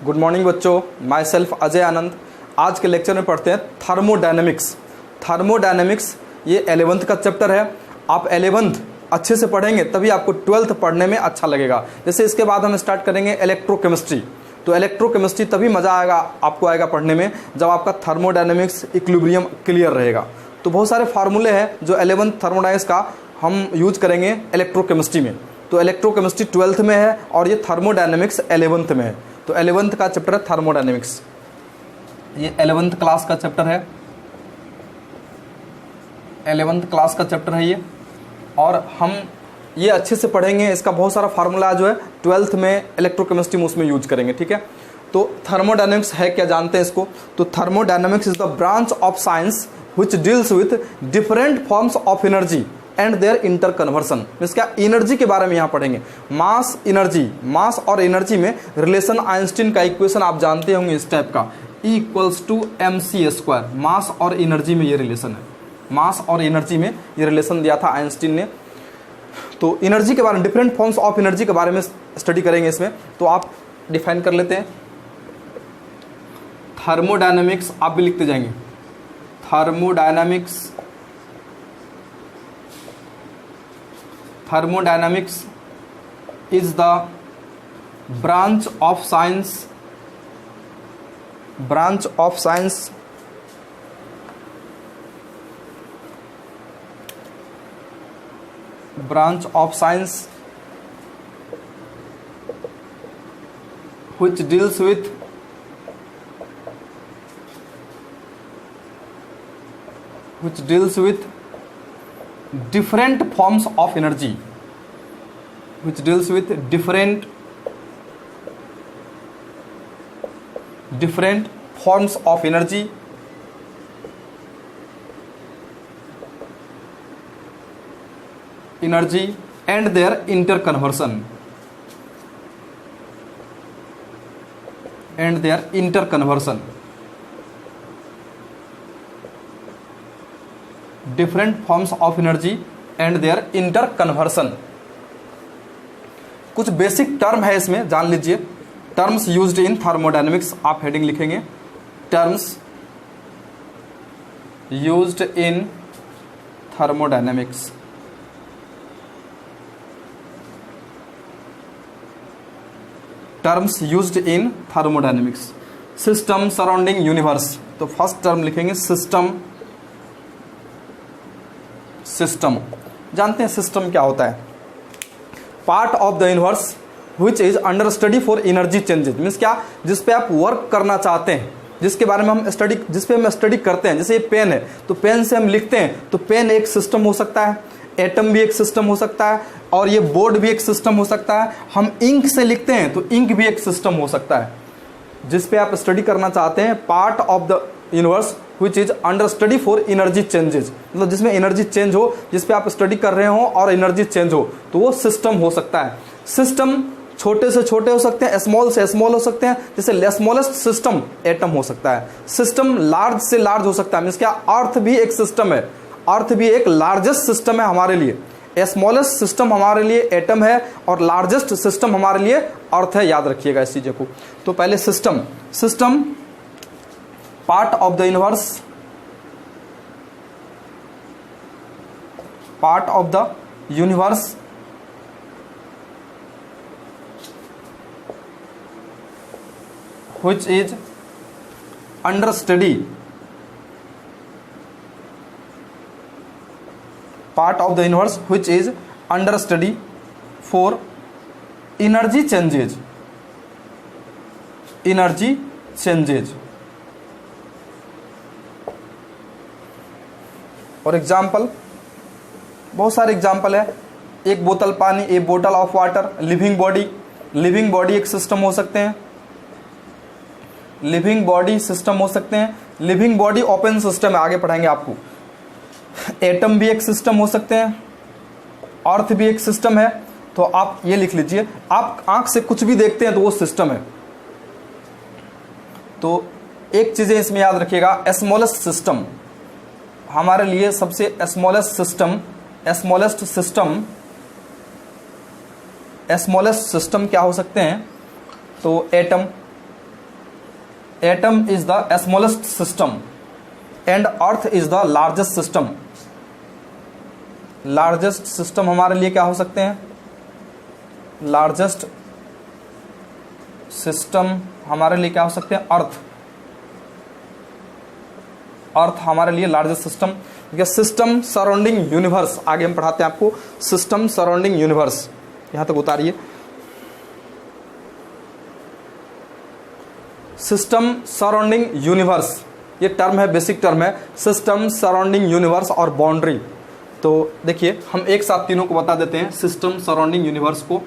Good morning बच्चों, my self Ajay आनंद। आज के लेक्चर में पढ़ते हैं थर्मोडायनेमिक्स। थर्मोडायनेमिक्स ये 11th का चैप्टर है। आप 11th अच्छे से पढ़ेंगे तभी आपको 12th पढ़ने में अच्छा लगेगा। जैसे इसके बाद हम स्टार्ट करेंगे इलेक्ट्रोकेमिस्ट्री, तो इलेक्ट्रोकेमिस्ट्री तभी मज़ा आएगा, आपको आएगा पढ़ने में जब आपका थर्मोडायनेमिक्स इक्विलिब्रियम क्लियर रहेगा। तो बहुत सारे फार्मूले हैं जो 11th थर्मोडायनेमिक्स का हम यूज करेंगे इलेक्ट्रोकेमिस्ट्री में। तो इलेक्ट्रोकेमिस्ट्री 12th में है और ये थर्मोडायनेमिक्स 11th में है। तो 11th का चैप्टर है थर्मोडायनेमिक्स, ये 11th क्लास का चैप्टर है, 11th क्लास का चैप्टर है ये। और हम ये अच्छे से पढ़ेंगे, इसका बहुत सारा फार्मूला जो है 12th में इलेक्ट्रोकेमिस्ट्री में उसमें यूज करेंगे, ठीक है। तो थर्मोडायनेमिक्स है क्या, जानते हैं इसको। तो thermodynamics is the branch of science which deals with different forms of energy and their interconversion. Means क्या, एनर्जी के बारे में यहाँ पढ़ेंगे। मास एनर्जी, मास और एनर्जी में रिलेशन, आइंस्टीन का इक्वेशन आप जानते होंगे इस टाइप का, E इक्वल्स टू mc²। मास और एनर्जी में ये रिलेशन है, मास और एनर्जी में ये रिलेशन दिया था आइंस्टीन ने। तो एनर्जी के बारे में, डिफरेंट फॉर्म्स ऑफ एनर्जी के बारे में स्टडी करेंगे इसमें। तो आप डिफाइन कर लेते हैं थर्मोडायनेमिक्स, आप भी लिखते जाएंगे thermodynamics. Thermodynamics is the branch of science which deals with different forms of energy, which deals with different forms of energy and their interconversion different forms of energy and their interconversion. कुछ basic term है इसमें, जान लीजिए। Terms used in thermodynamics, आप heading लिखेंगे terms used in thermodynamics. Terms used in thermodynamics. System surrounding universe, तो first term लिखेंगे system. System जानते हैं सिस्टम क्या होता है। Part of the universe which is under study for energy changes. Means क्या, जिस पे आप वर्क करना चाहते हैं, जिसके बारे में हम स्टडी, जिस पे हम स्टडी करते हैं। जैसे ये पेन है, तो पेन से हम लिखते हैं, तो पेन एक सिस्टम हो सकता है, एटम भी एक सिस्टम हो सकता है, और ये बोर्ड भी एक सिस्टम हो सकता है। हम इंक से लिखते हैं तो इंक भी एक सिस्टम हो सकता है। जिस पे आप स्टडी करना चाहते हैं, part of the universe which is under study for energy changes, मतलब जिसमें एनर्जी चेंज हो, जिस पे आप स्टडी कर रहे हो और एनर्जी चेंज हो, तो वो सिस्टम हो सकता है। सिस्टम छोटे से छोटे हो सकते हैं, स्मॉल से स्मॉल हो सकते हैं। जैसे स्मॉलेस्ट सिस्टम एटम हो सकता है। सिस्टम लार्ज से लार्ज हो सकता है। मीन्स क्या, अर्थ भी एक सिस्टम है, अर्थ भी एक लार्जेस्ट सिस्टम है हमारे लिए। स्मॉलेस्ट सिस्टम हमारे लिए एटम है और लार्जेस्ट सिस्टम हमारे लिए अर्थ है। याद रखिएगा इस चीज़ों को। तो पहले system, system part of the universe, part of the universe which is under study, part of the universe which is under study for energy changes, energy changes। और एग्जाम्पल, बहुत सारे एग्जाम्पल है। एक बोतल पानी, एक बोतल of water. Living body, living body एक सिस्टम हो सकते हैं, लिविंग बॉडी सिस्टम हो सकते हैं। लिविंग बॉडी ओपन सिस्टम है, आगे पढ़ाएंगे आपको। एटम भी एक सिस्टम हो सकते हैं, अर्थ भी एक सिस्टम है। तो आप ये लिख लीजिए, आप आंख से कुछ भी देखते हैं तो वो सिस्टम है। तो एक चीजें इसमें याद रखिएगा, स्मॉलेस्ट सिस्टम हमारे लिए सबसे स्मॉलेस्ट सिस्टम क्या हो सकते हैं, तो atom, atom is the smallest system and earth is the largest system. Largest system हमारे लिए क्या हो सकते हैं? लार्जेस्ट सिस्टम हमारे लिए क्या हो सकते हैं? अर्थ। अर्थ हमारे लिए largest system. System surrounding universe, आगे हम पढ़ाते हैं आपको सिस्टम सराउंडिंग यूनिवर्स। यहां तक उतारिए। सिस्टम सराउंडिंग यूनिवर्स, ये टर्म है, बेसिक टर्म है, सिस्टम सराउंडिंग यूनिवर्स और बाउंड्री। तो देखिए हम एक साथ तीनों को बता देते हैं। सिस्टम सराउंडिंग यूनिवर्स को,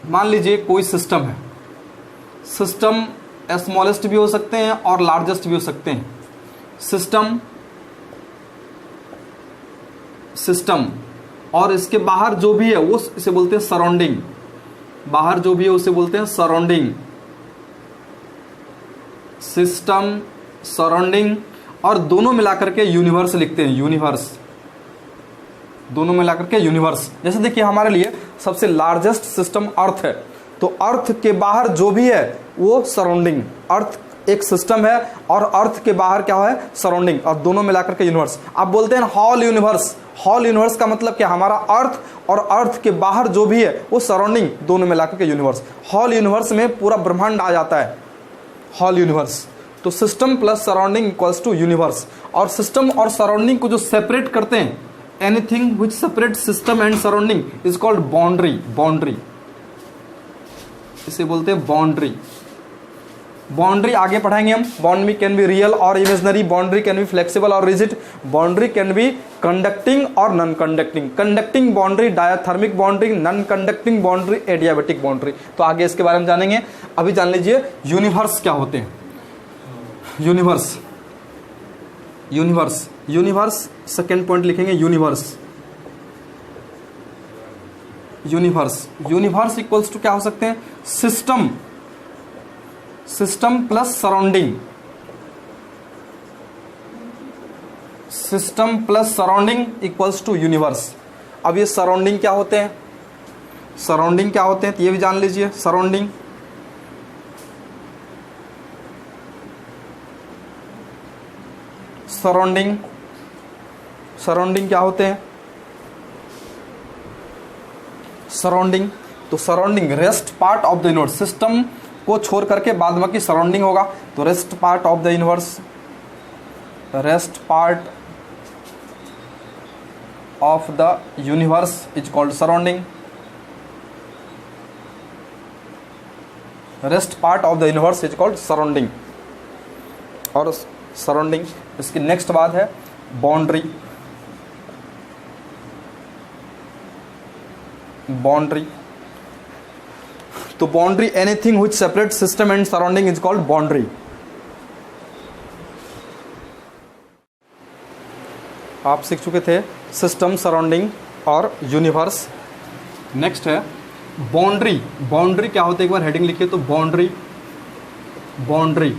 मान लीजिए कोई सिस्टम है, सिस्टम स्मॉलेस्ट भी हो सकते हैं और लार्जेस्ट भी हो सकते हैं। सिस्टम और इसके बाहर जो भी है वो इसे बोलते हैं सराउंडिंग। बाहर जो भी है उसे बोलते हैं सराउंडिंग। सिस्टम सराउंडिंग और दोनों मिलाकर के यूनिवर्स लिखते हैं। यूनिवर्स, दोनों मिलाकर के यूनिवर्स। जैसे देखिए हमारे लिए सबसे लार्जेस्ट सिस्टम अर्थ है, तो अर्थ के बाहर जो भी है वो सराउंडिंग। अर्थ एक सिस्टम है और अर्थ के बाहर क्या है? सराउंडिंग, और दोनों मिलाकर के यूनिवर्स। आप बोलते हैं हॉल यूनिवर्स। हॉल यूनिवर्स का मतलब क्या? हमारा अर्थ और अर्थ के बाहर जो भी है वो सराउंडिंग, दोनों मिलाकर के यूनिवर्स। हॉल यूनिवर्स में पूरा ब्रह्मांड आ जाता है, हॉल यूनिवर्स। तो system plus surrounding equals to universe. और सिस्टम और सराउंडिंग को जो सेपरेट करते हैं, anything which separate system and surrounding is called boundary. Boundary, इसे बोलते हैं बाउंड्री। बाउंड्री आगे पढ़ाएंगे हम। बाउंड्री कैन बी रियल और imaginary, boundary can be flexible और rigid, boundary can be conducting और non conducting. Conducting boundary, diathermic boundary, non conducting boundary, adiabatic boundary. तो आगे इसके बारे में जानेंगे। अभी जान लीजिए यूनिवर्स क्या होते हैं। Universe, universe, universe second point लिखेंगे। Universe, universe, universe equals to क्या हो सकते हैं? System, system plus surrounding, system plus surrounding equals to universe. अब ये सराउंडिंग क्या होते हैं? सराउंडिंग क्या होते हैं तो ये भी जान लीजिए। सराउंडिंग, सराउंडिंग, सराउंडिंग क्या होते हैं? सराउंडिंग, तो surrounding rest part of the universe. System को छोड़ करके बाद बाकी सराउंडिंग होगा। तो rest part of the universe, rest part of the universe is called surrounding. Rest part of the universe is called surrounding. और सराउंडिंग, इसकी नेक्स्ट बात है बाउंड्री। बाउंड्री, तो boundary anything which separate system and surrounding is called boundary. आप सीख चुके थे system, surrounding और यूनिवर्स। नेक्स्ट है बाउंड्री। बाउंड्री क्या होता है एक बार हेडिंग लिखिए तो। बाउंड्री, बाउंड्री,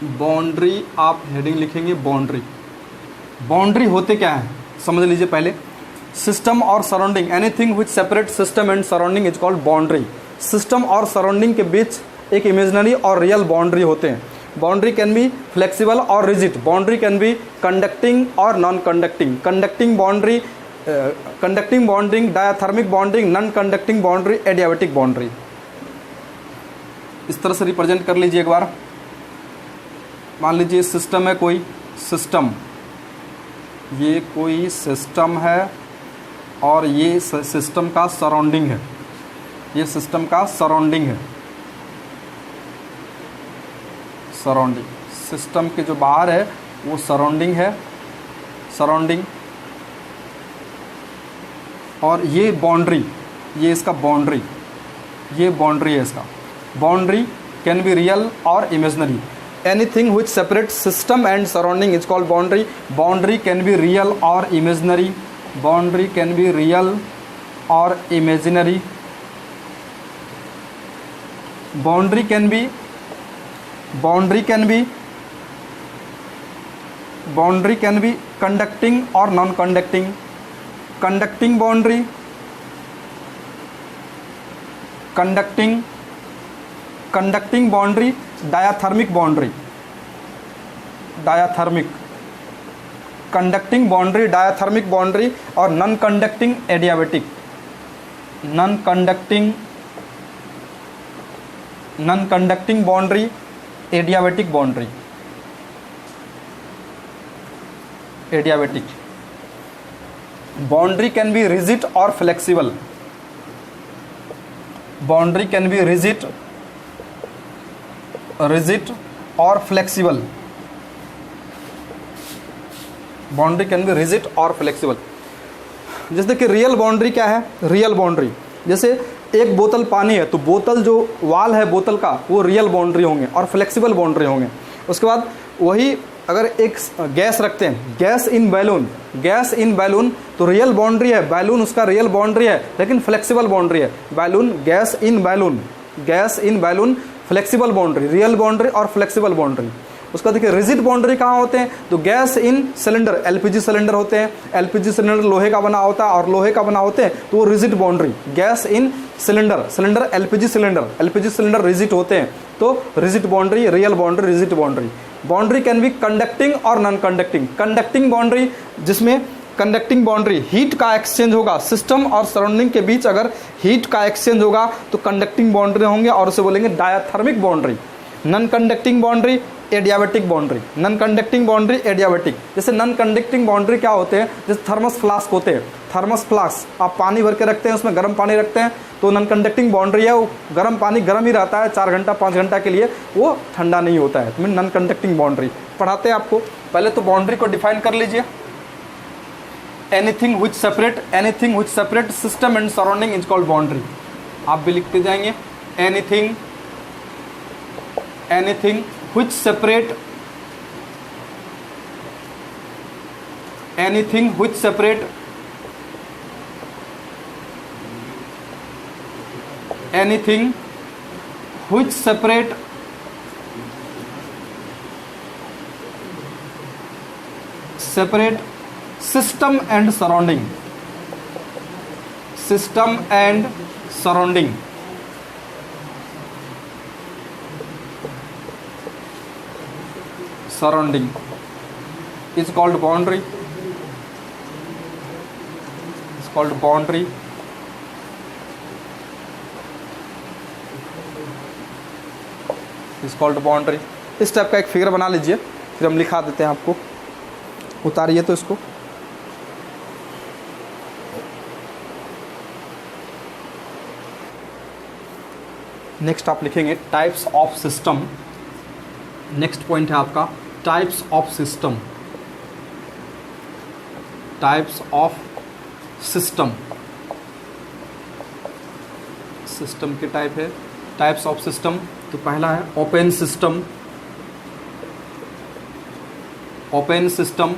बाउंड्री आप हेडिंग लिखेंगे बाउंड्री। बाउंड्री होते क्या है समझ लीजिए पहले। सिस्टम और surrounding, anything which separate system and surrounding is called boundary. System और सराउंडिंग के बीच एक इमेजिनरी और रियल बाउंड्री होते हैं। बाउंड्री कैन बी फ्लेक्सिबल और rigid, boundary can be conducting और non conducting. Conducting boundary, conducting boundary, diathermic boundary, non conducting boundary, adiabatic boundary. इस तरह से रिप्रेजेंट कर लीजिए एक बार। मान लीजिए सिस्टम है कोई, सिस्टम, ये कोई सिस्टम है और ये सिस्टम का सराउंडिंग है। ये सिस्टम का सराउंडिंग है। सराउंडिंग, सिस्टम के जो बाहर है वो सराउंडिंग है, सराउंडिंग। और ये बाउंड्री, ये इसका बाउंड्री, ये बाउंड्री है इसका। बाउंड्री कैन बी रियल और imaginary. Anything which separate system and surrounding is called boundary. Boundary can be real और imaginary, boundary can be real और imaginary. Boundary can be, boundary can be, boundary can be conducting और non conducting. Conducting boundary, conducting conducting boundary, diathermic boundary, diathermic, conducting boundary, diathermic boundary और non conducting adiabatic, non conducting boundary, adiabatic boundary, adiabatic boundary can be rigid और flexible, boundary can be rigid और flexible, boundary can be rigid और flexible. जैसे कि real boundary क्या है, real boundary जैसे एक बोतल पानी है तो बोतल जो वाल है बोतल का वो रियल बाउंड्री होंगे और फ्लेक्सिबल बाउंड्री होंगे। उसके बाद वही अगर एक गैस रखते हैं, gas in balloon, gas in balloon तो रियल बाउंड्री है, बैलून उसका रियल बाउंड्री है लेकिन फ्लेक्सिबल बाउंड्री है। Balloon, gas in balloon, gas in balloon flexible boundary, real boundary और फ्लेक्सिबल बाउंड्री। उसका देखिए रिजिड बाउंड्री कहाँ होते हैं, तो gas in cylinder, LPG cylinder होते हैं, एलपीजी सिलेंडर लोहे का बना होता है और लोहे का बना होते हैं तो वो rigid boundary. Gas in cylinder, cylinder LPG cylinder, LPG cylinder rigid होते हैं तो rigid boundary, real boundary, rigid boundary. Boundary can be conducting और नॉन कंडक्टिंग। कंडक्टिंग बाउंड्री जिसमें कंडक्टिंग बाउंड्री हीट का एक्सचेंज होगा, सिस्टम और सराउंडिंग के बीच अगर हीट का एक्सचेंज होगा तो कंडक्टिंग बाउंड्री होंगे और उसे बोलेंगे diathermic boundary. Non conducting boundary, adiabatic boundary, non conducting boundary, adiabatic. जैसे नॉन कंडक्टिंग बाउंड्री क्या होते हैं, जैसे थर्मस फ्लास्क होते हैं, थर्मस फ्लास्क आप पानी भर के रखते हैं, उसमें गर्म पानी रखते हैं तो नॉन कंडक्टिंग बाउंड्री है, वो गर्म पानी गर्म ही रहता है 4 घंटा 5 घंटा के लिए, वो ठंडा नहीं होता है, तो मीन नॉन कंडक्टिंग बाउंड्री। पढ़ाते हैं आपको, पहले तो बाउंड्री को डिफाइन कर लीजिए। Anything which separate system and surrounding is called boundary. आप भी लिखते जाएंगे, anything which separate system and surrounding, surrounding is called boundary, is called boundary। is called boundary। इस टाइप का एक फिगर बना लीजिए, फिर हम लिखा देते हैं आपको, उतारिए तो इसको। नेक्स्ट आप लिखेंगे types of system. Next point है आपका types of system, types of system, system के टाइप है, टाइप्स ऑफ सिस्टम। तो पहला है open system, open system,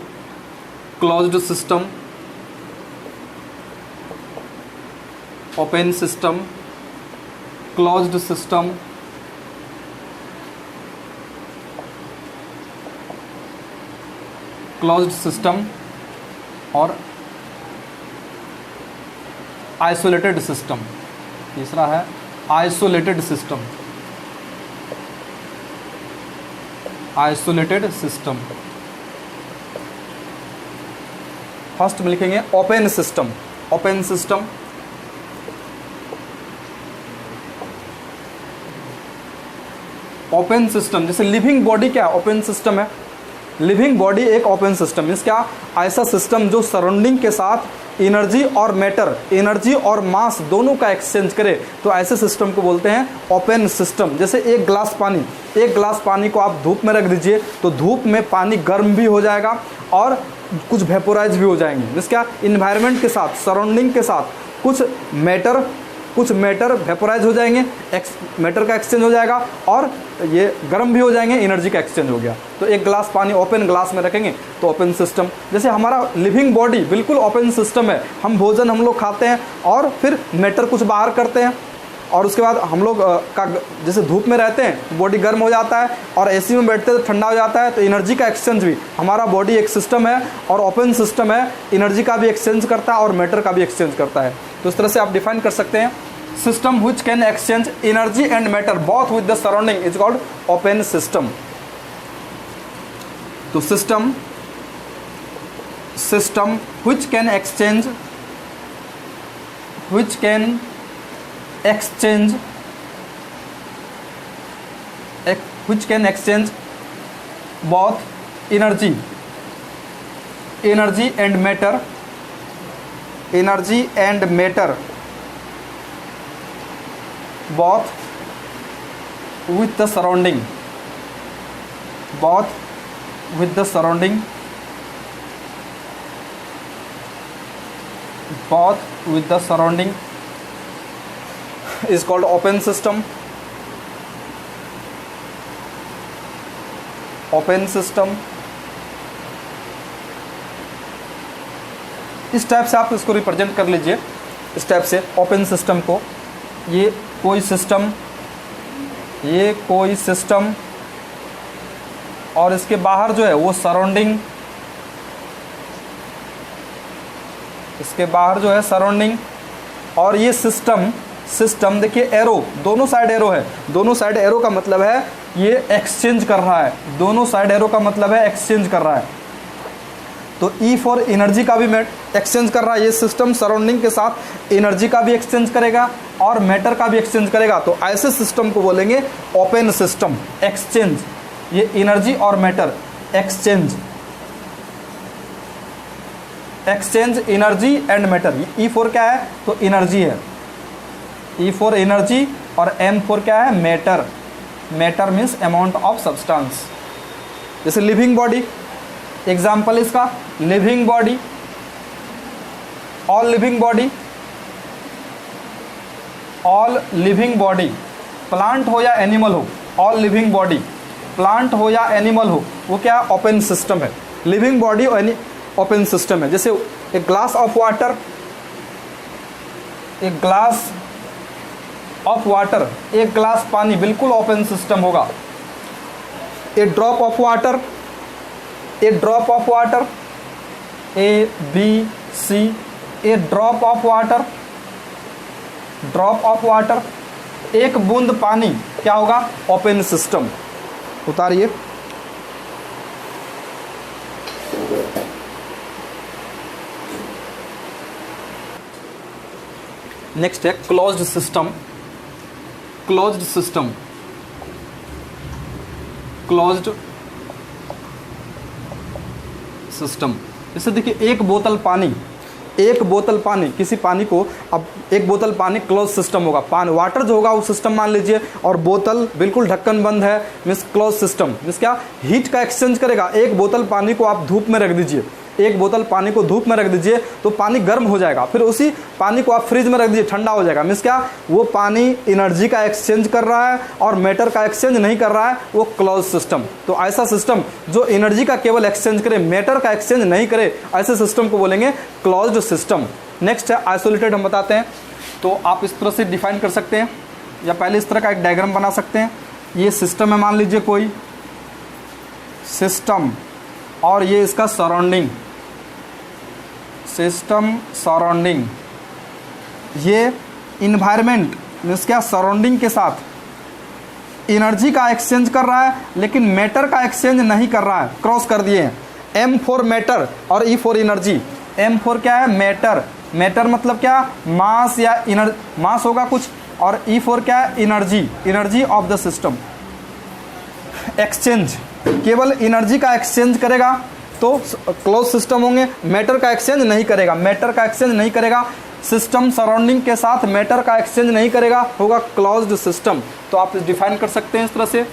closed system, open system, closed system, closed system और आइसोलेटेड सिस्टम। तीसरा है isolated system, isolated system. First में लिखेंगे open system, open system. Open system जैसे लिविंग बॉडी क्या ओपन सिस्टम है, लिविंग बॉडी एक open system means क्या, ऐसा सिस्टम जो सराउंडिंग के साथ एनर्जी और मैटर, एनर्जी और मास दोनों का एक्सचेंज करे, तो ऐसे सिस्टम को बोलते हैं ओपन सिस्टम। जैसे एक गिलास पानी को आप धूप में रख दीजिए तो धूप में पानी गर्म भी हो जाएगा और कुछ वेपोराइज भी हो जाएंगे। मीन्स क्या, इन्वायरमेंट के साथ, सराउंडिंग के साथ कुछ मैटर वेपोराइज हो जाएंगे, मैटर का एक्सचेंज हो जाएगा और ये गर्म भी हो जाएंगे, एनर्जी का एक्सचेंज हो गया। तो एक गिलास पानी ओपन ग्लास में रखेंगे तो ओपन सिस्टम। जैसे हमारा लिविंग बॉडी बिल्कुल ओपन सिस्टम है, हम भोजन हम लोग खाते हैं और फिर मैटर कुछ बाहर करते हैं और उसके बाद हम लोग का जैसे धूप में रहते हैं बॉडी गर्म हो जाता है और एसी में बैठते हैं तो ठंडा हो जाता है। तो एनर्जी का एक्सचेंज भी, हमारा बॉडी एक सिस्टम है और ओपन सिस्टम है, एनर्जी का भी एक्सचेंज करता है और मैटर का भी एक्सचेंज करता है। तो इस तरह से आप डिफाइन कर सकते हैं system which can exchange energy and matter both with the surrounding is called open system. तो system which can exchange both energy and matter both with the surrounding is called open system. इस type से आप इसको represent कर लीजिए, इस type से open system को। ये कोई सिस्टम और इसके बाहर जो है वो सराउंडिंग, और ये सिस्टम देखिए एरो, दोनों साइड एरो है, दोनों साइड एरो का मतलब है ये एक्सचेंज कर रहा है, दोनों साइड एरो का मतलब है एक्सचेंज कर रहा है। तो ई फॉर एनर्जी का भी एक्सचेंज कर रहा है, ये सिस्टम सराउंडिंग के साथ एनर्जी का भी एक्सचेंज करेगा और मैटर का भी एक्सचेंज करेगा। तो ऐसे सिस्टम को बोलेंगे ओपन सिस्टम। एक्सचेंज, ये एनर्जी और matter exchange energy and matter. E for क्या है तो एनर्जी है, ई फॉर एनर्जी, और एम फॉर क्या है matter. Matter means amount of substance. जैसे लिविंग बॉडी, एग्जाम्पल इसका living body, all living body, plant हो या एनिमल हो, ऑल लिविंग बॉडी, प्लांट हो या एनिमल हो, वो क्या ओपन सिस्टम है। लिविंग बॉडी ओपन सिस्टम है। जैसे एक ग्लास ऑफ वाटर, एक ग्लास पानी बिल्कुल ओपन सिस्टम होगा। A drop of water, A B C, a drop of water, एक बूंद पानी क्या होगा ओपन सिस्टम। उतारिए, नेक्स्ट है क्लोज्ड सिस्टम। जैसे देखिए एक बोतल पानी, किसी पानी को, अब एक बोतल पानी क्लोज सिस्टम होगा। पानी वाटर जो होगा वो सिस्टम मान लीजिए, और बोतल बिल्कुल ढक्कन बंद है, मीन्स क्लोज सिस्टम। मीन्स क्या हीट का एक्सचेंज करेगा। एक बोतल पानी को आप धूप में रख दीजिए, तो पानी गर्म हो जाएगा, फिर उसी पानी को आप फ्रिज में रख दीजिए, ठंडा हो जाएगा। मीन्स क्या वो पानी एनर्जी का एक्सचेंज कर रहा है और मैटर का एक्सचेंज नहीं कर रहा है, वो क्लोज सिस्टम। तो ऐसा सिस्टम जो एनर्जी का केवल एक्सचेंज करे, मैटर का एक्सचेंज नहीं करे, ऐसे सिस्टम को बोलेंगे क्लोज्ड सिस्टम। नेक्स्ट है आइसोलेटेड, हम बताते हैं। तो आप इस तरह से डिफाइन कर सकते हैं, या पहले इस तरह का एक डायग्राम बना सकते हैं। ये सिस्टम है, मान लीजिए कोई सिस्टम, और ये इसका सराउंडिंग, ये इन्वायरमेंट मीन्स क्या सराउंडिंग के साथ एनर्जी का एक्सचेंज कर रहा है, लेकिन मैटर का एक्सचेंज नहीं कर रहा है। क्रॉस कर दिए हैं। एम फॉर मैटर और E for energy. M for क्या है मैटर मतलब क्या मास या मास होगा कुछ, और ई फॉर क्या है energy of the system. Exchange, केवल एनर्जी का एक्सचेंज करेगा तो क्लोज सिस्टम होंगे। मैटर का एक्सचेंज नहीं करेगा, सिस्टम सराउंडिंग के साथ मैटर का एक्सचेंज नहीं करेगा, होगा क्लोज्ड सिस्टम। तो आप डिफाइन कर सकते हैं इस तरह से,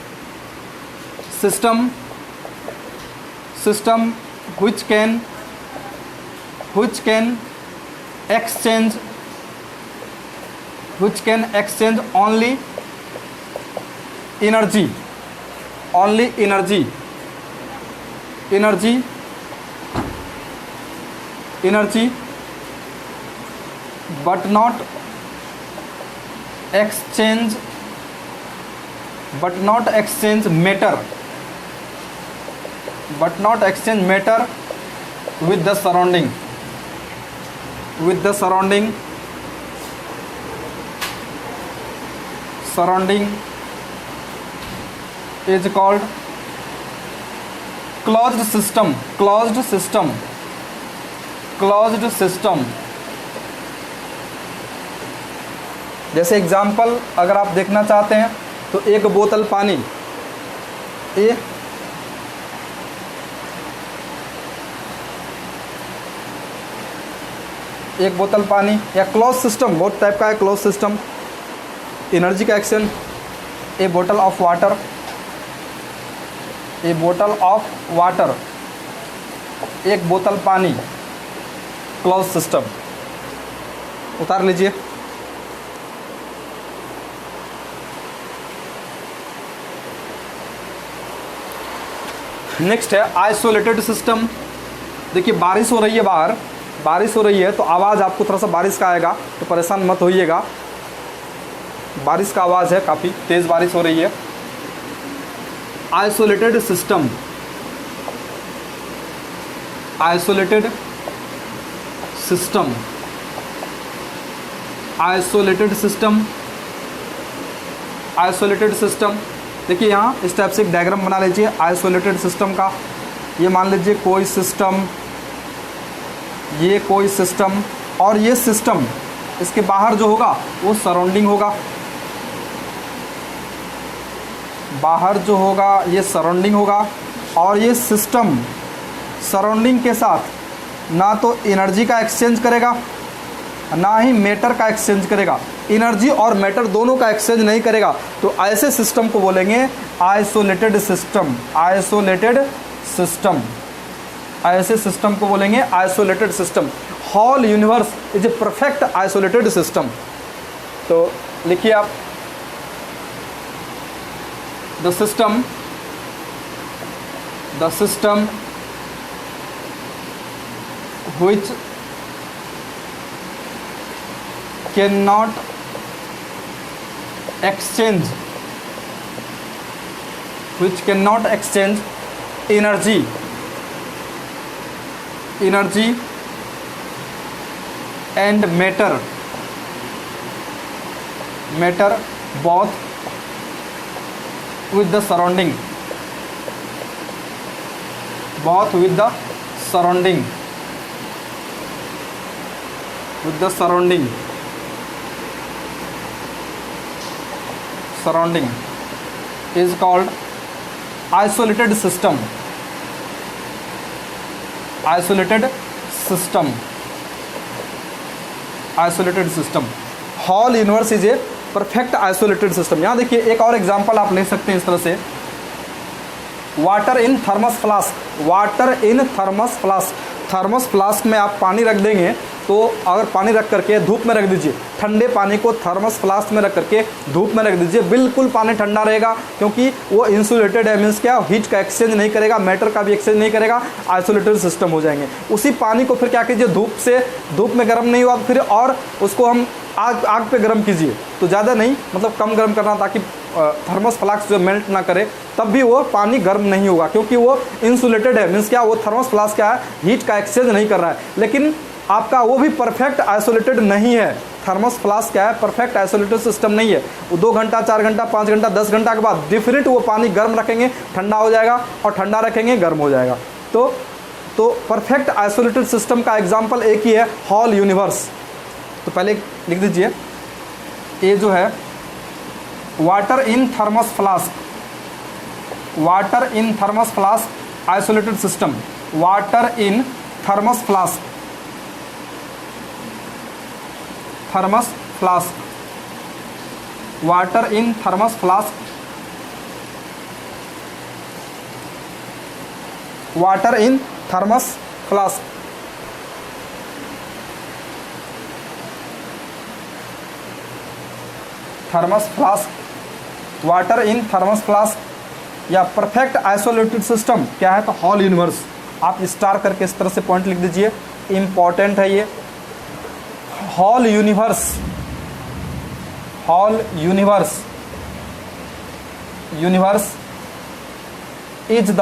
system which can exchange only energy but not exchange matter with the surrounding surrounding is called closed system. Closed system. Closed system. जैसे एग्जाम्पल अगर आप देखना चाहते हैं तो एक बोतल पानी, एक बोतल पानी या क्लोज सिस्टम, बहुत टाइप का है क्लोज सिस्टम, एनर्जी का एक्सचेंज, ए बोतल ऑफ वाटर, ए बोतल ऑफ वाटर, एक बोतल पानी, क्लोज सिस्टम। उतार लीजिए। नेक्स्ट है आइसोलेटेड सिस्टम। देखिए बारिश हो रही है, बाहर बारिश हो रही है तो आवाज़ आपको थोड़ा सा बारिश का आएगा, तो परेशान मत होइएगा। बारिश का आवाज़ है, काफ़ी तेज़ बारिश हो रही है। Isolated system, isolated system, isolated system, isolated system. देखिए यहाँ इस टाइप से एक डायग्राम बना लीजिए आइसोलेटेड सिस्टम का। ये मान लीजिए कोई सिस्टम, ये कोई सिस्टम, और ये सिस्टम इसके बाहर जो होगा वो सराउंडिंग होगा, बाहर जो होगा ये सराउंडिंग होगा, और ये सिस्टम सराउंडिंग के साथ ना तो एनर्जी का एक्सचेंज करेगा ना ही मैटर का एक्सचेंज करेगा। एनर्जी और मैटर दोनों का एक्सचेंज नहीं करेगा, तो ऐसे सिस्टम को बोलेंगे आइसोलेटेड सिस्टम। आइसोलेटेड सिस्टम, ऐसे सिस्टम को बोलेंगे isolated system. Whole universe is a perfect isolated system. तो लिखिए आप, the system which cannot exchange energy and matter both with the surrounding, surrounding is called isolated system. Isolated system. Whole universe is a perfect isolated system. यहाँ देखिए एक और example आप ले सकते हैं इस तरह से, water in thermos flask. Water in thermos flask, thermos flask में आप पानी रख देंगे तो अगर पानी रख करके धूप में रख दीजिए, ठंडे पानी को थर्मस फ्लास्क में रख करके धूप में रख दीजिए, बिल्कुल पानी ठंडा रहेगा, क्योंकि वो इंसुलेटेड है। मीन्स क्या, हीट का एक्सचेंज नहीं करेगा, मैटर का भी एक्सचेंज नहीं करेगा, आइसोलेटेड सिस्टम हो जाएंगे। उसी पानी को फिर क्या कीजिए, धूप में गर्म नहीं हुआ फिर और उसको हम आग पे गर्म कीजिए, तो ज़्यादा नहीं, मतलब कम गर्म करना, ताकि थर्मस फ्लास्क जो मेल्ट ना करे, तब भी वो पानी गर्म नहीं होगा, क्योंकि वो इंसुलेटेड है। मीन्स क्या, वो थर्मस फ्लास्क क्या है, हीट का एक्सचेंज नहीं कर रहा है। लेकिन आपका वो भी परफेक्ट आइसोलेटेड नहीं है। थर्मस फ्लास्क क्या है, परफेक्ट आइसोलेटेड सिस्टम नहीं है। वो 2 घंटा 4 घंटा 5 घंटा 10 घंटा के बाद डिफरेंट वो पानी गर्म रखेंगे ठंडा हो जाएगा, और ठंडा रखेंगे गर्म हो जाएगा। तो परफेक्ट आइसोलेटेड सिस्टम का एग्जाम्पल एक ही है, होल यूनिवर्स। तो पहले लिख दीजिए, ये जो है water in thermos flask, water in thermos flask isolated system, water in thermos flask, thermos flask, water in thermos flask, water in thermos flask, thermos flask, water in thermos flask, या perfect isolated system क्या है, तो whole universe. आप star करके इस तरह से point लिख दीजिए, इंपॉर्टेंट है ये। Whole universe, whole universe, universe is the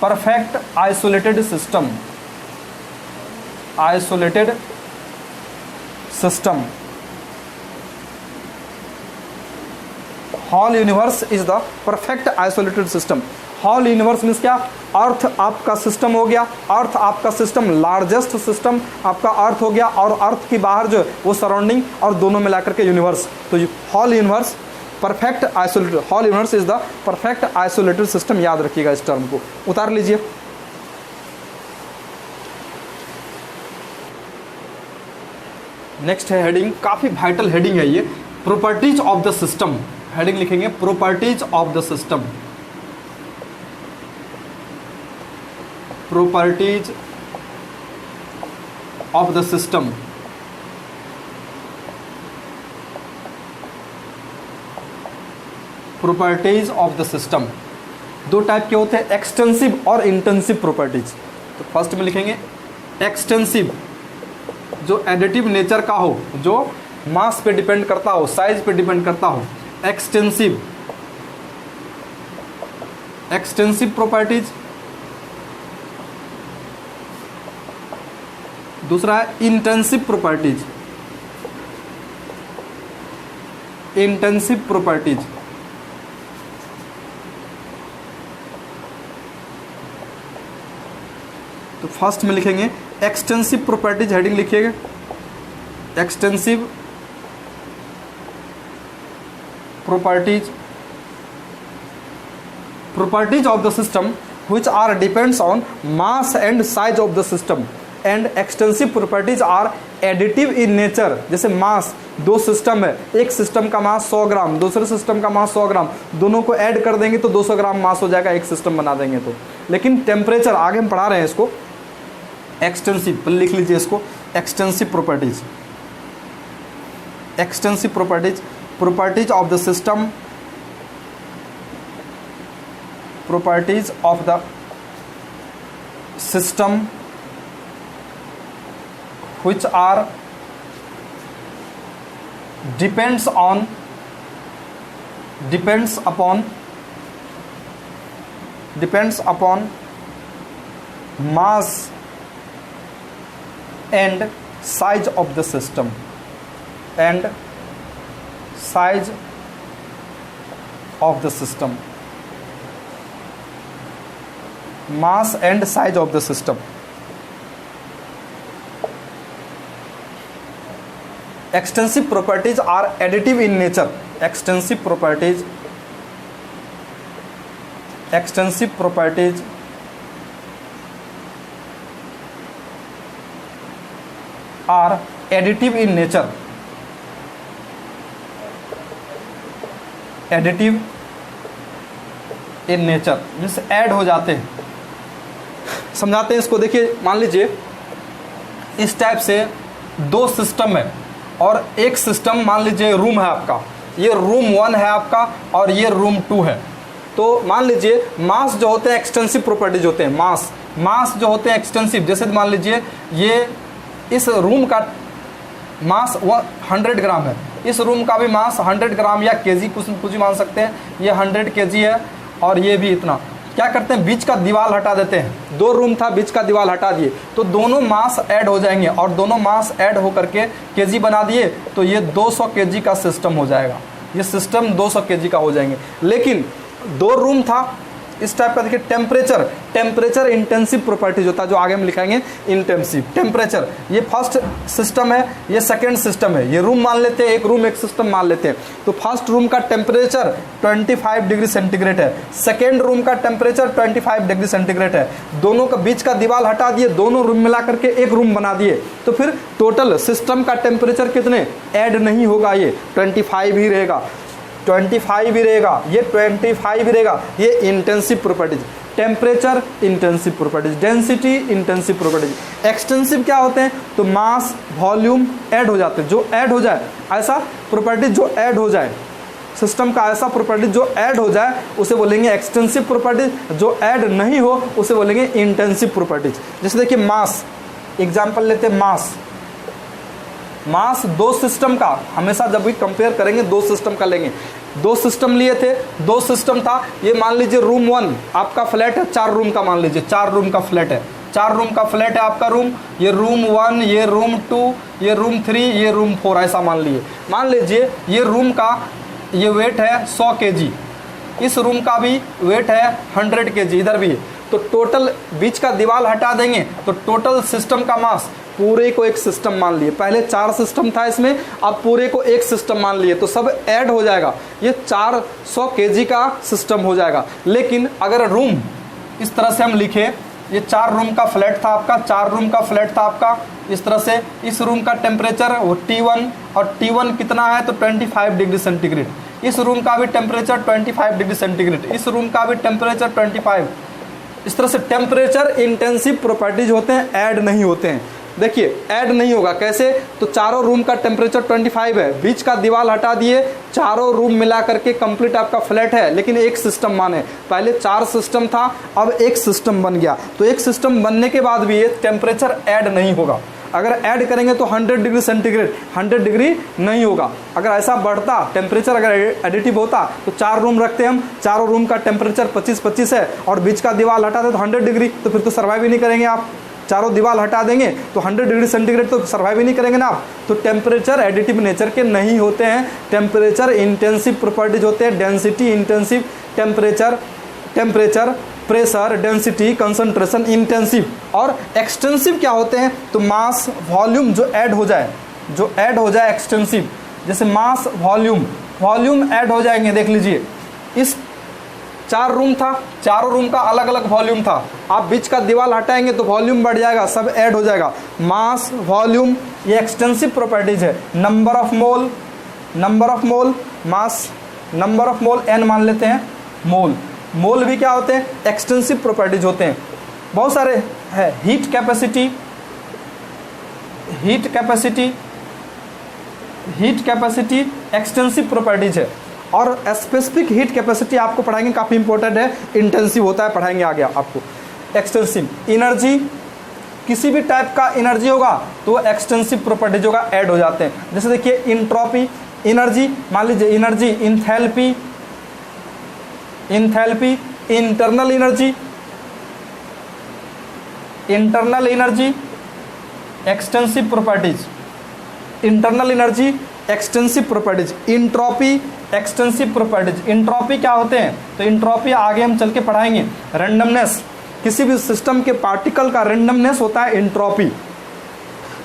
perfect isolated system, isolated system. Whole universe is the perfect isolated system. Whole universe means क्या, अर्थ आपका सिस्टम हो गया, अर्थ आपका सिस्टम, लार्जेस्ट सिस्टम आपका अर्थ हो गया, और अर्थ की बाहर जो वो सराउंडिंग, और दोनों मिलाकर के यूनिवर्स। तो whole universe perfect isolated, whole universe is the perfect isolated system. याद रखिएगा इस टर्म को, उतार लीजिए। नेक्स्ट है हेडिंग, काफी वाइटल हेडिंग है ये, properties of the system. Heading लिखेंगे properties of the system. Properties of the system. Properties of the system दो टाइप के होते हैं, एक्सटेंसिव और इंटेंसिव प्रॉपर्टीज। तो फर्स्ट में लिखेंगे एक्सटेंसिव, जो एडिटिव नेचर का हो, जो मास पे डिपेंड करता हो, साइज पे डिपेंड करता हो, एक्सटेंसिव। Extensive properties. दूसरा है इंटेंसिव प्रॉपर्टीज। Intensive properties. तो फर्स्ट में लिखेंगे एक्सटेंसिव प्रॉपर्टीज, हेडिंग लिखिएगा extensive properties, properties of the system which are depends on mass and size of the system, and extensive properties are additive in nature। जैसे मास, दो system है, एक system का मास 100 ग्राम, दूसरे सिस्टम का मास 100 ग्राम, दोनों को ऐड कर देंगे तो 200 ग्राम मास हो जाएगा, एक सिस्टम बना देंगे तो। लेकिन टेम्परेचर, आगे हम पढ़ा रहे हैं इसको, एक्सटेंसिव लिख लीजिए इसको, extensive properties. Extensive properties, properties of the system, properties of the system which are depends upon mass and size of the system, and size of the system, mass and size of the system। Extensive properties are additive in nature। Extensive properties are additive in nature। Additive in nature means add हो जाते हैं। समझाते हैं इसको, देखिए मान लीजिए इस टाइप से दो सिस्टम है, और एक सिस्टम मान लीजिए रूम है आपका, ये रूम 1 है आपका और ये रूम 2 है। तो मान लीजिए मास जो होते हैं एक्सटेंसिव प्रॉपर्टीज होते हैं, मास जो होते हैं एक्सटेंसिव, जैसे मान लीजिए ये इस रूम का मास 100 ग्राम है, इस रूम का भी मास 100 ग्राम या केजी कुछ भी मान सकते हैं, ये 100 केजी है और ये भी इतना। क्या करते हैं, बीच का दीवार हटा देते हैं, दो रूम था बीच का दीवार हटा दिए तो दोनों मास ऐड हो जाएंगे, और दोनों मास ऐड हो करके केजी बना दिए तो ये 200 केजी का सिस्टम हो जाएगा, ये सिस्टम 200 केजी का हो जाएंगे। लेकिन दो रूम था इस टाइप का, देखिए टेम्परेचर इंटेंसिव प्रॉपर्टीज होता है, जो आगे हम लिखाएंगे इंटेंसिव। टेम्परेचर, ये फर्स्ट सिस्टम है, ये सेकंड सिस्टम है, ये रूम मान लेते हैं, एक रूम एक सिस्टम मान लेते हैं। तो फर्स्ट रूम का टेम्परेचर 25 डिग्री सेंटीग्रेड है, सेकेंड रूम का टेम्परेचर 25 डिग्री सेंटीग्रेड है। दोनों का बीच का दीवार हटा दिए, दोनों रूम मिला करके एक रूम बना दिए, तो फिर टोटल सिस्टम का टेम्परेचर कितने ऐड नहीं होगा, ये 25 ही रहेगा, 25 ही रहेगा, ये 25 ही रहेगा। ये intensive properties, temperature intensive properties, density intensive properties. Extensive क्या होते हैं, तो मास वॉल्यूम ऐड हो जाते हैं, जो ऐड हो जाए ऐसा प्रॉपर्टीज, जो ऐड हो जाए सिस्टम का ऐसा प्रॉपर्टीज जो ऐड हो जाए उसे बोलेंगे एक्सटेंसिव प्रॉपर्टीज, जो ऐड नहीं हो उसे बोलेंगे इंटेंसिव प्रॉपर्टीज। जैसे देखिए मास, एग्जाम्पल लेते हैं मास दो सिस्टम का, हमेशा जब भी कंपेयर करेंगे दो सिस्टम का लेंगे, दो सिस्टम लिए थे, दो सिस्टम था, ये मान लीजिए रूम 1 आपका फ्लैट है, 4 रूम का मान लीजिए, 4 रूम का फ्लैट है, 4 रूम का फ्लैट है आपका रूम, ये रूम 1, ये रूम 2, ये रूम 3, ये रूम 4, ऐसा मान लीजिए ये रूम का ये वेट है 100 kg, इस रूम का भी वेट है 100 kg, इधर भी। तो टोटल बीच का दीवार हटा देंगे तो टोटल सिस्टम का मास, पूरे को एक सिस्टम मान लिए, पहले 4 सिस्टम था इसमें, अब पूरे को एक सिस्टम मान लिए, तो सब ऐड हो जाएगा, ये 400 kg का सिस्टम हो जाएगा। लेकिन अगर रूम इस तरह से हम लिखे, ये 4 रूम का फ्लैट था आपका, 4 रूम का फ्लैट था आपका, इस तरह से इस रूम का टेम्परेचर वो T1, और T1 कितना है तो 25 डिग्री सेंटीग्रेड, इस रूम का भी टेम्परेचर 25 डिग्री सेंटीग्रेड, इस रूम का भी टेम्परेचर 25। इस तरह से टेम्परेचर इंटेंसिव प्रॉपर्टीज होते हैं, ऐड नहीं होते हैं। देखिए ऐड नहीं होगा कैसे, तो चारों रूम का टेम्परेचर 25 है, बीच का दीवार हटा दिए, चारों रूम मिला करके कंप्लीट आपका फ्लैट है, लेकिन एक सिस्टम माने, पहले 4 सिस्टम था, अब एक सिस्टम बन गया, तो एक सिस्टम बनने के बाद भी ये टेम्परेचर ऐड नहीं होगा। अगर ऐड करेंगे तो 100 डिग्री सेंटीग्रेड, 100 डिग्री नहीं होगा। अगर ऐसा बढ़ता टेम्परेचर, अगर एडिटिव होता तो 4 रूम रखते हम, चारों रूम का टेम्परेचर 25-25 है और बीच का दीवार हटा दे तो 100 डिग्री, तो फिर तो सर्वाइव ही नहीं करेंगे आप। चारों दीवार हटा देंगे तो 100 डिग्री सेंटीग्रेड तो सर्वाइव ही नहीं करेंगे ना आप। तो टेम्परेचर एडिटिव नेचर के नहीं होते हैं, टेम्परेचर इंटेंसिव प्रॉपर्टीज होते हैं, density intensive, temperature, pressure, density, concentration, intensive. और एक्सटेंसिव क्या होते हैं तो मास, वॉल्यूम जो ऐड हो जाए एक्सटेंसिव, जैसे मास, वॉल्यूम ऐड हो जाएंगे। देख लीजिए इस 4 रूम था, चारों रूम का अलग अलग वॉल्यूम था, आप बीच का दीवार हटाएंगे तो वॉल्यूम बढ़ जाएगा, सब ऐड हो जाएगा, मास, वॉल्यूम, ये एक्सटेंसिव प्रॉपर्टीज है। Number of mole, mass, number of mole n मान लेते हैं, मोल भी क्या होते हैं एक्सटेंसिव प्रॉपर्टीज होते हैं। बहुत सारे है, हीट कैपेसिटी एक्सटेंसिव प्रॉपर्टीज है। और स्पेसिफिक हीट कैपेसिटी आपको पढ़ाएंगे, काफ़ी इंपॉर्टेंट है, इंटेंसिव होता है, पढ़ाएंगे आगे आपको। एक्सटेंसिव एनर्जी, किसी भी टाइप का एनर्जी होगा तो एक्सटेंसिव प्रॉपर्टीज होगा, ऐड हो जाते हैं। जैसे देखिए इंट्रोपी, एनर्जी, मान लीजिए energy, enthalpy, internal energy, extensive properties, internal energy, extensive properties, entropy, extensive properties. Entropy क्या होते हैं तो इंट्रोपी आगे हम चल के पढ़ाएंगे। रैंडमनेस, किसी भी सिस्टम के पार्टिकल का रैंडमनेस होता है इंट्रोपी,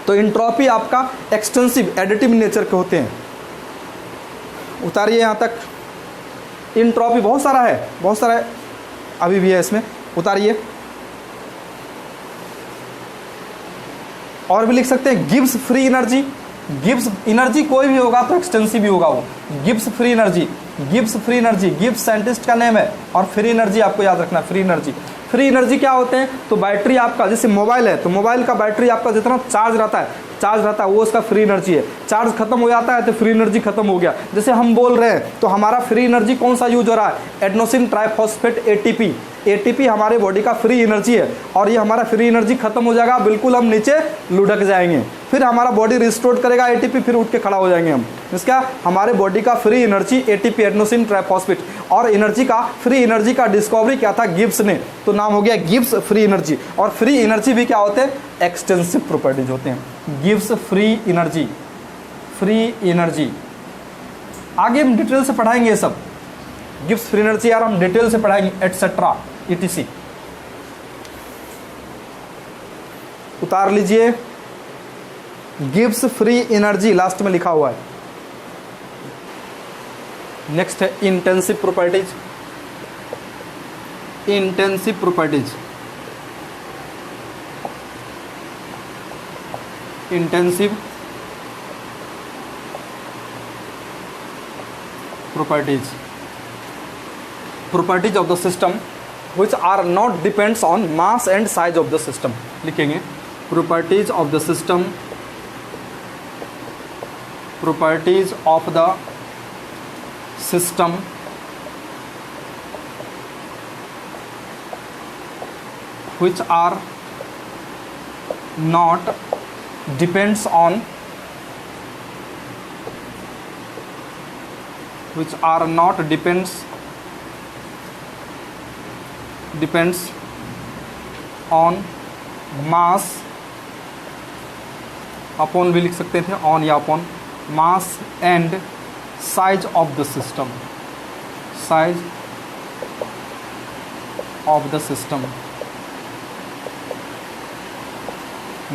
तो इंट्रोपी आपका एक्सटेंसिव एडिटिव नेचर के होते हैं। उतारिए यहाँ तक, इंट्रोपी बहुत सारा है, अभी भी है इसमें, उतारिए। और भी लिख सकते हैं Gibbs free energy, Gibbs energy कोई भी होगा तो एक्सटेंसिव भी होगा वो। Gibbs free energy, Gibbs scientist का नेम है, और फ्री एनर्जी आपको याद रखना, फ्री एनर्जी क्या होते हैं तो बैटरी आपका, जैसे मोबाइल है तो मोबाइल का बैटरी आपका जितना चार्ज रहता है वो उसका फ्री एनर्जी है। चार्ज खत्म हो जाता है तो फ्री एनर्जी खत्म हो गया। जैसे हम बोल रहे हैं तो हमारा फ्री एनर्जी कौन सा यूज हो रहा है, एडेनोसिन ट्राइफॉस्फेट, एटीपी हमारे बॉडी का फ्री एनर्जी है, और ये हमारा फ्री एनर्जी खत्म हो जाएगा, बिल्कुल हम नीचे लुढ़क जाएंगे, फिर हमारा बॉडी रिस्टोर करेगा एटीपी, फिर उठ के खड़ा हो जाएंगे हम। इसका हमारे बॉडी का free energy ATP, adenosine triphosphate. और एनर्जी का, फ्री एनर्जी का डिस्कवरी क्या था, गिब्स ने, तो नाम हो गया गिब्स फ्री एनर्जी। और फ्री एनर्जी भी क्या होते हैं, एक्सटेंसिव प्रॉपर्टीज होते हैं। गिब्स फ्री एनर्जी, आगे हम डिटेल से पढ़ाएंगे ये सब, गिब्स फ्री एनर्जी यार हम डिटेल से पढ़ाएंगे, एटसेट्रा etc। उतार लीजिए, गिब्स फ्री एनर्जी लास्ट में लिखा हुआ है। नेक्स्ट है intensive properties, properties of the system which are not depends on mass and size of the system। लिखेंगे properties of the system which are not depends on mass upon भी लिख सकते थे, ऑन या upon, mass and size of the system, size of the system,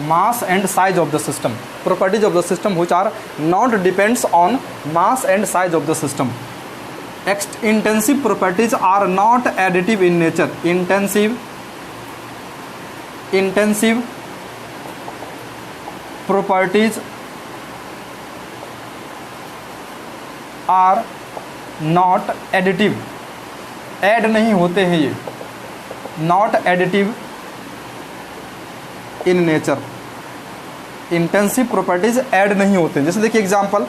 mass and size of the system, properties of the system which are not depends on mass and size of the system. Intensive properties are not additive in nature. Intensive properties are not additive, add नहीं होते हैं ये, not additive in nature, intensive properties add नहीं होते हैं। जैसे देखिए example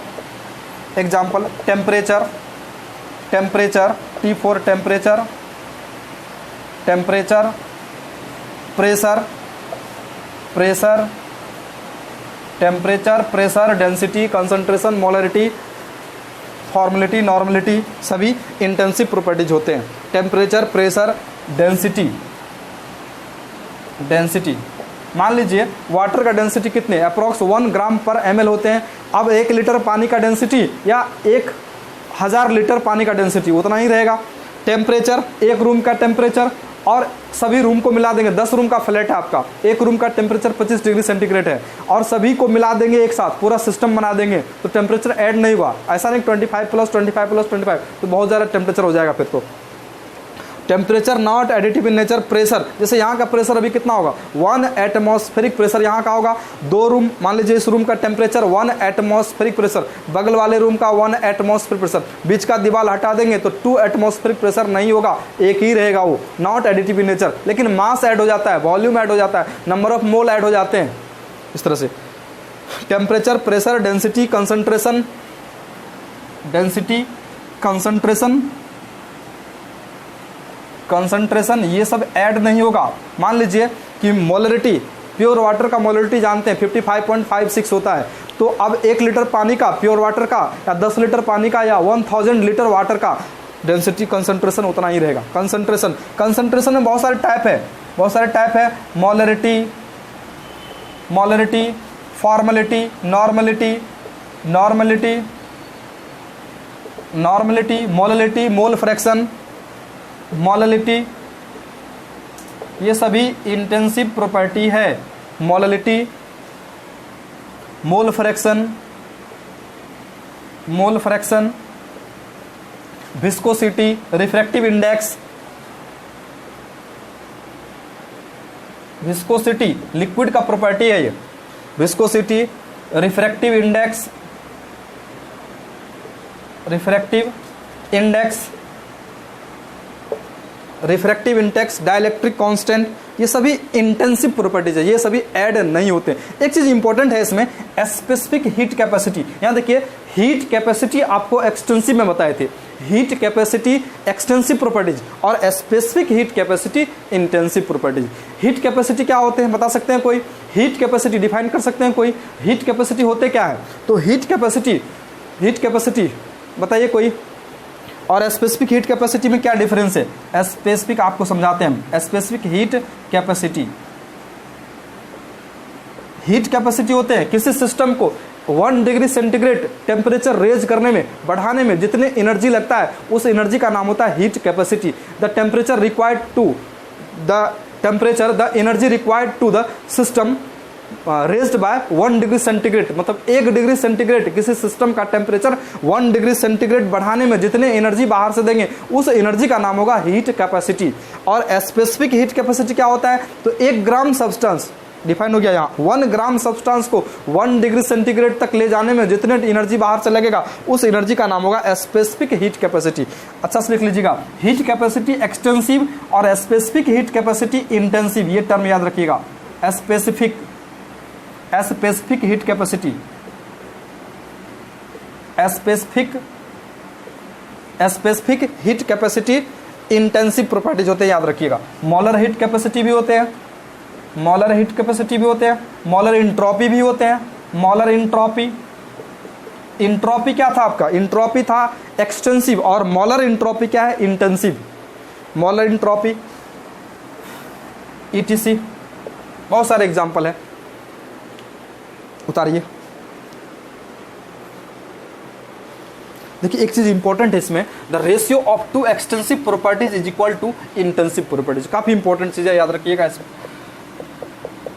temperature, T for temperature, pressure, density, concentration, molarity, formality, normality, सभी इंटेंसिव प्रॉपर्टीज होते हैं। Temperature, pressure, density. मान लीजिए वाटर का डेंसिटी कितने, अप्रॉक्स 1 ग्राम पर ml होते हैं। अब 1 लीटर पानी का डेंसिटी या 1000 लीटर पानी का डेंसिटी उतना ही रहेगा। टेम्परेचर, एक रूम का टेम्परेचर और सभी रूम को मिला देंगे, 10 रूम का फ्लैट है आपका, एक रूम का टेम्परेचर 25 डिग्री सेंटीग्रेड है और सभी को मिला देंगे एक साथ, पूरा सिस्टम बना देंगे तो टेम्परेचर ऐड नहीं हुआ। ऐसा नहीं 25 + 25 + 25 तो बहुत ज़्यादा टेम्परेचर हो जाएगा फिर तो। Temperature not additive in nature. Pressure, जैसे यहाँ का प्रेशर अभी कितना होगा, 1 एटमॉस्फेरिक प्रेशर यहाँ का होगा। 2 रूम, मान लीजिए इस रूम का टेम्परेचर 1 एटमॉस्फेरिक प्रेशर, बगल वाले रूम का 1 एटमॉस्फेरिक प्रेशर, बीच का दीवार हटा देंगे तो 2 एटमॉस्फेरिक प्रेशर नहीं होगा, एक ही रहेगा वो, नॉट एडिटिव इन नेचर। लेकिन मास ऐड हो जाता है, वॉल्यूम ऐड हो जाता है, नंबर ऑफ मोल ऐड हो जाते हैं, इस तरह से। टेम्परेचर, प्रेशर, डेंसिटी, कंसंट्रेशन ये सब ऐड नहीं होगा। मान लीजिए कि मोलरिटी, प्योर वाटर का मोलरिटी जानते हैं 55.56 होता है, तो अब 1 लीटर पानी का, प्योर वाटर का, या 10 लीटर पानी का, या 1000 लीटर वाटर का डेंसिटी कंसंट्रेशन उतना ही रहेगा। कंसंट्रेशन में बहुत सारे टाइप है, molarity, formality, normality, molality, mole fraction, molality, ये सभी इंटेंसिव प्रॉपर्टी है। Molality, mole fraction, viscosity, refractive index, viscosity liquid का प्रॉपर्टी है ये, viscosity, refractive index, dielectric constant, ये सभी इंटेंसिव प्रॉपर्टीज है, ये सभी ऐड नहीं होते। एक चीज इंपॉर्टेंट है इसमें, स्पेसिफिक हीट कैपेसिटी। यहाँ देखिए हीट कैपेसिटी आपको एक्सटेंसिव में बताए थे, हीट कैपेसिटी एक्सटेंसिव प्रॉपर्टीज और specific heat capacity intensive properties. Heat capacity क्या होते हैं बता सकते हैं कोई? हीट कैपेसिटी डिफाइन कर सकते हैं कोई? हीट कैपेसिटी होते क्या है? तो हीट कैपेसिटी बताइए कोई। और स्पेसिफिक हीट कैपेसिटी में क्या डिफरेंस है? स्पेसिफिक आपको समझाते हैं। स्पेसिफिक हीट कैपेसिटी होते हैं किसी सिस्टम को 1 डिग्री सेंटीग्रेड टेम्परेचर रेज करने में, बढ़ाने में जितने एनर्जी लगता है उस एनर्जी का नाम होता है heat capacity. The energy required to the system raised by 1 degree centigrade, मतलब 1 डिग्री सेंटीग्रेड किसी सिस्टम का टेम्परेचर 1 डिग्री सेंटीग्रेड बढ़ाने में जितने एनर्जी बाहर से देंगे उस एनर्जी का नाम होगा हीट कैपेसिटी। और स्पेसिफिक हीट कैपेसिटी क्या होता है? तो 1 ग्राम सब्सटेंस डिफाइन हो गया यहाँ, 1 ग्राम सब्सटेंस को 1 डिग्री सेंटीग्रेड तक ले जाने में जितने एनर्जी बाहर से लगेगा उस एनर्जी का नाम होगा स्पेसिफिक हीट कैपेसिटी। अच्छा से लिख लीजिएगा, हीट कैपेसिटी एक्सटेंसिव और स्पेसिफिक हीट कैपेसिटी इंटेंसिव, ये टर्म याद रखिएगा। Specific heat capacity, specific heat capacity intensive properties होते हैं, याद रखिएगा। मॉलर हीट कैपेसिटी भी होते हैं, मॉलर इंट्रॉपी भी होते हैं। मॉलर इंट्रॉपी क्या था आपका? इंट्रॉपी था एक्सटेंसिव और मॉलर इंट्रॉपी क्या है? इंटेंसिव। मॉलर इंट्रॉपी ETC, बहुत सारे एग्जाम्पल है, उतारिए। देखिए एक चीज इंपॉर्टेंट है इसमें, the ratio of two extensive properties is equal to intensive properties. काफी इंपॉर्टेंट चीज है, याद रखिएगा इसमें।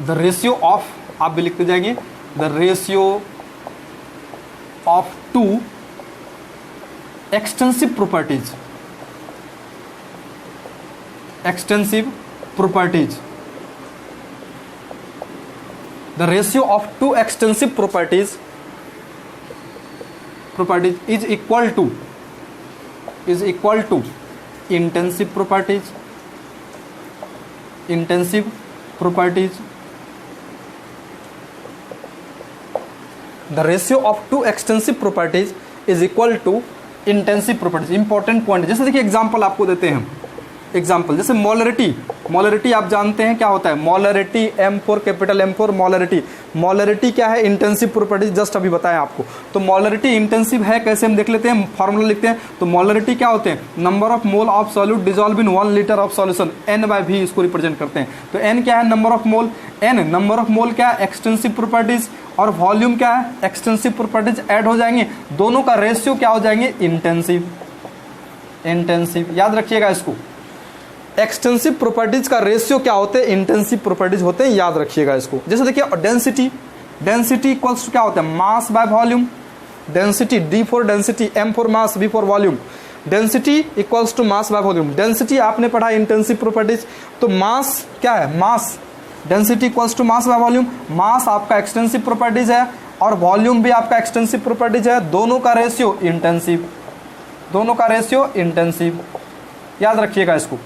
द रेशियो ऑफ, आप भी लिखते जाएंगे, the ratio of two extensive properties, extensive properties, the ratio of two extensive properties is equal to intensive properties, intensive properties। The ratio of two extensive properties is equal to intensive properties। Important point, जैसे देखिए example आपको देते हैं, example जैसे molarity. Molarity आप जानते हैं क्या होता है, molarity M for capital M for molarity. Molarity क्या है, इंटेंसिव प्रॉपर्टी, जस्ट अभी बताया आपको। तो मोलरिटी इंटेंसिव है, कैसे हम देख लेते हैं, फार्मूला लिखते हैं। तो मोलरिटी क्या होते हैं, number of mole of solute dissolve in 1 litre of solution, N/V इसको रिप्रेजेंट करते हैं। तो N क्या है, number of mole, N number of mole क्या है, एक्सटेंसिव प्रॉपर्टीज, और वॉल्यूम क्या है, एक्सटेंसिव प्रॉपर्टीज ऐड हो जाएंगे, दोनों का रेशियो क्या हो जाएंगे, इंटेंसिव। इंटेंसिव याद रखिएगा इसको, एक्सटेंसिव प्रॉपर्टीज का रेशियो क्या होते हैं, इंटेंसिव प्रॉपर्टीज होते हैं, याद रखिएगा इसको। जैसे देखिए डेंसिटी, डेंसिटी इक्वल्स टू क्या होता है, mass by volume. Density, D for density, M for mass, V for volume. Density equals to mass by volume. Density आपने पढ़ा इंटेंसिव प्रॉपर्टीज, तो मास क्या है, mass, density equals to mass by volume. Mass आपका extensive properties है और volume भी आपका एक्सटेंसिव प्रॉपर्टीज है, दोनों का रेशियो इंटेंसिव, दोनों का रेशियो इंटेंसिव, याद रखिएगा इसको।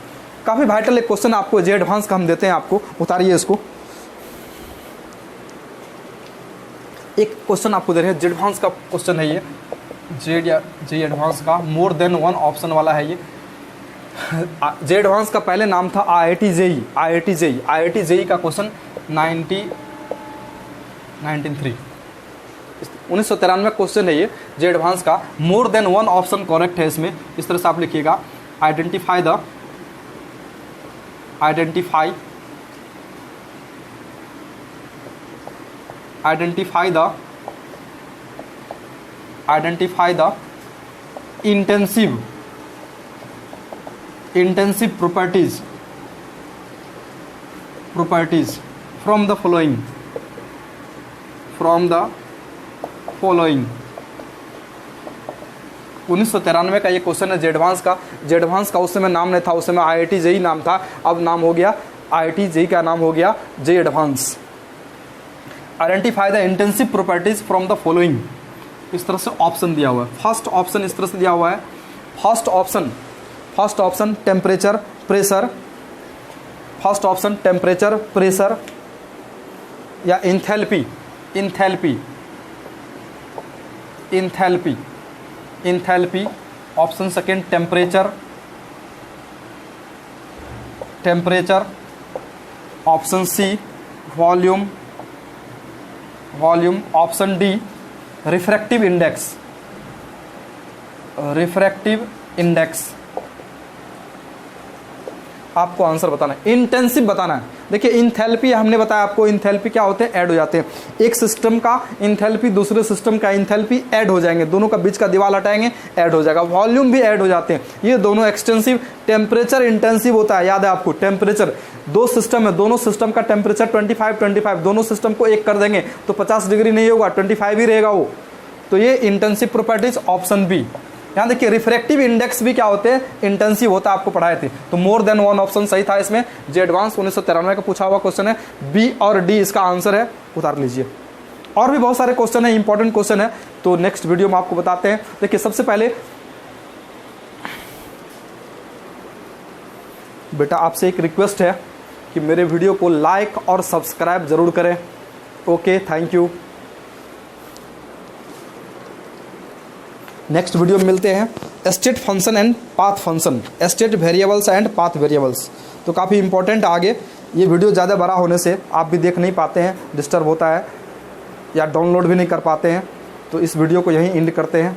काफी वाइटल एक क्वेश्चन आपको जे एडवांस का हम देते हैं आपको, उतारिए इसको। एक क्वेश्चन आपको दे रहे हैं, जे एडवांस का क्वेश्चन है ये, जे एडवांस का मोर देन 1 ऑप्शन वाला है ये। जे एडवांस का पहले नाम था IIT JEE, IIT JEE का क्वेश्चन 1993 क्वेश्चन है ये, जे एडवांस का। मोर देन 1 ऑप्शन करेक्ट है इसमें, इस तरह से आप लिखिएगा, identify the intensive properties from the following, 1993 का ये क्वेश्चन है जे एडवांस का। जे एडवांस का उस समय नाम नहीं था, उस समय IIT JEE नाम था, अब नाम हो गया IIT JEE का नाम हो गया JEE advance. Identify the intensive properties from the following, इस तरह से ऑप्शन दिया हुआ है। फर्स्ट ऑप्शन इस तरह से दिया हुआ है, first option temperature pressure, first option temperature pressure या enthalpy. Option second temperature. Option C volume. Option D refractive index. आपको आंसर बताना है, इंटेंसिव बताना है। देखिए इंथैल्पी हमने बताया आपको, इंथैल्पी क्या होते हैं, ऐड हो जाते हैं। एक सिस्टम का इंथैल्पी दूसरे सिस्टम का इंथैल्पी ऐड हो जाएंगे, दोनों का बीच का दीवार हटाएंगे, ऐड हो जाएगा। वॉल्यूम भी ऐड हो जाते हैं, ये दोनों एक्सटेंसिव। टेम्परेचर इंटेंसिव होता है, याद है आपको। टेम्परेचर, दो सिस्टम है, दोनों सिस्टम का टेम्परेचर 25, दोनों सिस्टम को एक कर देंगे तो 50 डिग्री नहीं होगा, 25 ही रहेगा वो, तो ये इंटेंसिव प्रॉपर्टीज। Option B. यहाँ देखिए रिफ्रैक्टिव इंडेक्स भी क्या होते हैं, इंटेंसिव होता है, आपको पढ़ाए थे। तो मोर देन 1 ऑप्शन सही था इसमें। जे एडवांस 1993 का पूछा हुआ क्वेश्चन है, बी और डी इसका आंसर है, उतार लीजिए। और भी बहुत सारे क्वेश्चन है, इंपॉर्टेंट क्वेश्चन है, तो नेक्स्ट वीडियो में आपको बताते हैं। देखिए सबसे पहले बेटा आपसे एक रिक्वेस्ट है कि मेरे वीडियो को लाइक और सब्सक्राइब जरूर करें। Okay, thank you. Next video में मिलते हैं state function and path function, state variables and path variables. तो काफ़ी इंपॉर्टेंट आगे, ये वीडियो ज़्यादा बड़ा होने से आप भी देख नहीं पाते हैं, डिस्टर्ब होता है या डाउनलोड भी नहीं कर पाते हैं, तो इस वीडियो को यहीं एंड करते हैं।